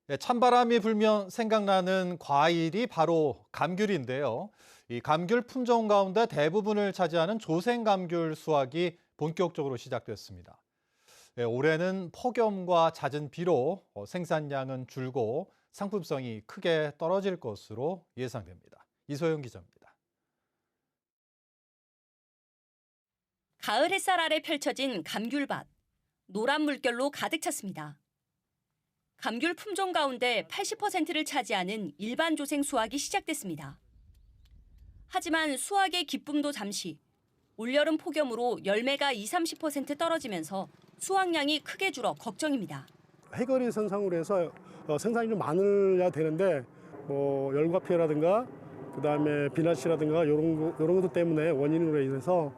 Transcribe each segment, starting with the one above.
찬바람이 불면 생각나는 과일이 바로 감귤인데요. 이 감귤 품종 가운데 대부분을 차지하는 조생감귤 수확이 본격적으로 시작됐습니다. 올해는 폭염과 잦은 비로 생산량은 줄고 상품성이 크게 떨어질 것으로 예상됩니다. 이소영 기자입니다. 가을 햇살 아래 펼쳐진 감귤밭. 노란 물결로 가득 찼습니다. 감귤 품종 가운데 80%를 차지하는 일반 조생 수확이 시작됐습니다. 하지만 수확의 기쁨도 잠시, 올여름 폭염으로 열매가 20-30% 떨어지면서 수확량이 크게 줄어 걱정입니다. 해거리 선상으로 해서 생산이 좀 많아야 되는데 열과 피해라든가 그다음에 비나시라든가 이런 것들 때문에 원인으로 인해서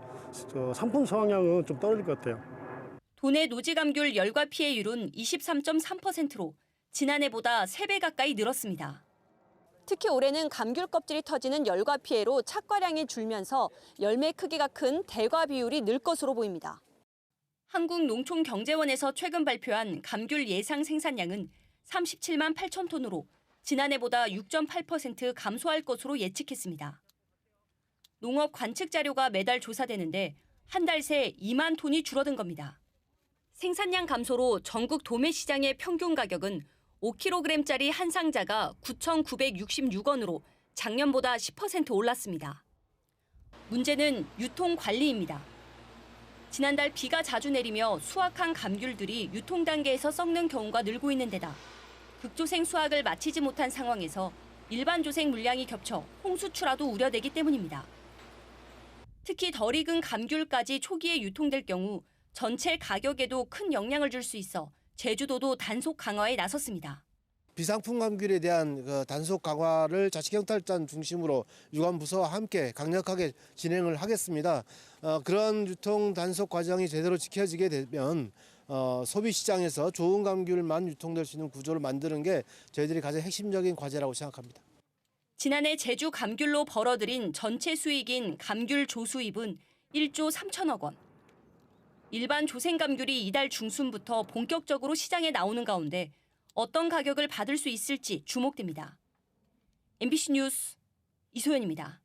상품 수확량은 좀 떨어질 것 같아요. 도내 노지감귤 열과 피해율은 23.3%로 지난해보다 3배 가까이 늘었습니다. 특히 올해는 감귤 껍질이 터지는 열과 피해로 착과량이 줄면서 열매 크기가 큰 대과 비율이 늘 것으로 보입니다. 한국농촌경제원에서 최근 발표한 감귤 예상 생산량은 37만 8천 톤으로 지난해보다 6.8% 감소할 것으로 예측했습니다. 농업 관측 자료가 매달 조사되는데 한 달 새 2만 톤이 줄어든 겁니다. 생산량 감소로 전국 도매 시장의 평균 가격은 5kg짜리 한 상자가 9,966원으로 작년보다 10% 올랐습니다. 문제는 유통 관리입니다. 지난달 비가 자주 내리며 수확한 감귤들이 유통 단계에서 썩는 경우가 늘고 있는 데다 극조생 수확을 마치지 못한 상황에서 일반 조생 물량이 겹쳐 홍수출하도 우려되기 때문입니다. 특히 덜 익은 감귤까지 초기에 유통될 경우 전체 가격에도 큰 영향을 줄 수 있어 제주도도 단속 강화에 나섰습니다. 비상품 감귤에 대한 단속 강화를 자치경찰단 중심으로 유관부서와 함께 강력하게 진행을 하겠습니다. 그런 유통 단속 과정이 제대로 지켜지게 되면 소비시장에서 좋은 감귤만 유통될 수 있는 구조를 만드는 게 저희들이 가장 핵심적인 과제라고 생각합니다. 지난해 제주 감귤로 벌어들인 전체 수익인 감귤 조수입은 1조 3천억 원. 일반 조생감귤이 이달 중순부터 본격적으로 시장에 나오는 가운데 어떤 가격을 받을 수 있을지 주목됩니다. MBC 뉴스 이소연입니다.